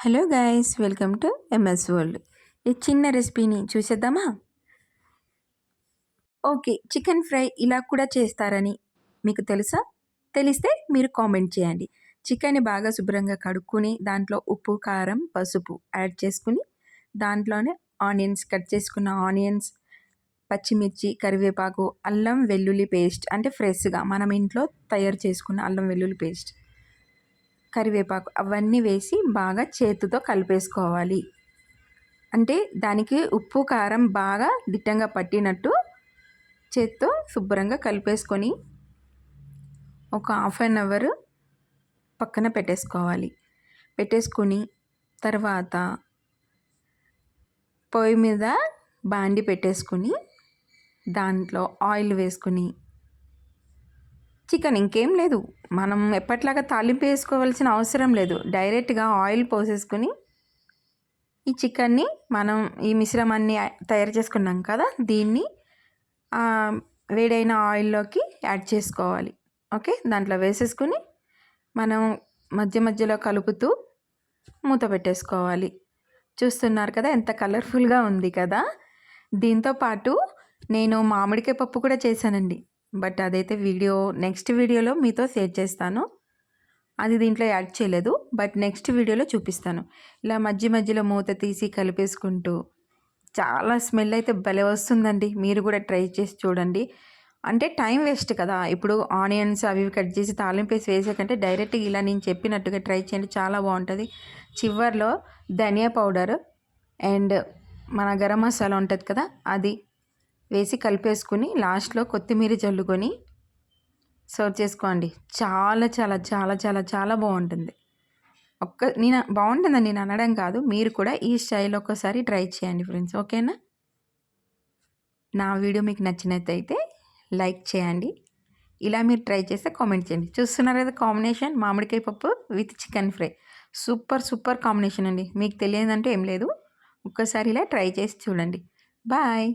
Hello guys, welcome to MS world. ఈ చిన్న రెసిపీని చూసేద్దామా? ఓకే, చికెన్ ఫ్రై ఇలా కూడా చేస్తారని మీకు తెలుసా? తెలిస్తే మీరు కామెంట్ చేయండి. చికెన్ని బాగా శుభ్రంగా కడుక్కొని దాంట్లో ఉప్పు, కారం, పసుపు యాడ్ చేసుకుని దాంట్లోనే ఆనియన్స్, కట్ చేసుకున్న ఆనియన్స్, పచ్చిమిర్చి, కరివేపాకు, అల్లం వెల్లుల్లి పేస్ట్ అంటే ఫ్రెష్గా మనం ఇంట్లో తయారు చేసుకున్న అల్లం వెల్లుల్లి పేస్ట్, కరివేపాకు అవన్నీ వేసి బాగా చేతితో కలిపేసుకోవాలి. అంటే దానికి ఉప్పు కారం బాగా దిట్టంగా పట్టినట్టు చేత్తో శుభ్రంగా కలిపేసుకొని ఒక హాఫ్ అన్ అవర్ పక్కన పెట్టేసుకొని తర్వాత పొయ్యి మీద బాండి పెట్టేసుకొని దాంట్లో ఆయిల్ వేసుకుని చికెన్ ఇంకేం లేదు, మనం ఎప్పట్లాగా తాలింపు వేసుకోవాల్సిన అవసరం లేదు. డైరెక్ట్గా ఆయిల్ పోసేసుకుని ఈ చికెన్ని మనం ఈ మిశ్రమాన్ని తయారు చేసుకున్నాం కదా, దీన్ని వేడైన ఆయిల్లోకి యాడ్ చేసుకోవాలి. ఓకే, దాంట్లో వేసేసుకుని మనం మధ్య మధ్యలో కలుపుతూ మూత పెట్టేసుకోవాలి. చూస్తున్నారు కదా ఎంత కలర్ఫుల్గా ఉంది కదా. దీంతో పాటు నేను మామిడికాయ పప్పు కూడా చేశానండి, బట్ అదైతే నెక్స్ట్ వీడియోలో మీతో షేర్ చేస్తాను. అది దీంట్లో యాడ్ చేయలేదు, బట్ నెక్స్ట్ వీడియోలో చూపిస్తాను. ఇలా మధ్య మధ్యలో మూత తీసి కలిపేసుకుంటూ చాలా స్మెల్ అయితే భలే వస్తుందండి. మీరు కూడా ట్రై చేసి చూడండి. అంటే టైం వేస్ట్ కదా, ఇప్పుడు ఆనియన్స్ అవి కట్ చేసి తాలింపు వేసే కంటే డైరెక్ట్గా ఇలా నేను చెప్పినట్టుగా ట్రై చేయండి, చాలా బాగుంటుంది. చివర్లో ధనియా పౌడర్ అండ్ మన గరం మసాలా ఉంటుంది కదా, అది వేసి కలిపేసుకుని లాస్ట్లో కొత్తిమీర చల్లుకొని సర్వ్ చేసుకోండి. చాలా చాలా చాలా చాలా చాలా బాగుంటుంది. బాగుంటుందని నేను అనడం కాదు, మీరు కూడా ఈ స్టైల్ ఒక్కసారి ట్రై చేయండి ఫ్రెండ్స్. ఓకేనా? నా వీడియో మీకు నచ్చినట్టయితే లైక్ చేయండి. ఇలా మీరు ట్రై చేస్తే కామెంట్ చేయండి. చూస్తున్నారు కదా కాంబినేషన్, మామిడికాయ పప్పు with chicken fry. Super super combination అండి. మీకు తెలియదంటే ఏం లేదు, ఒక్కసారి ఇలా ట్రై చేసి చూడండి. బాయ్.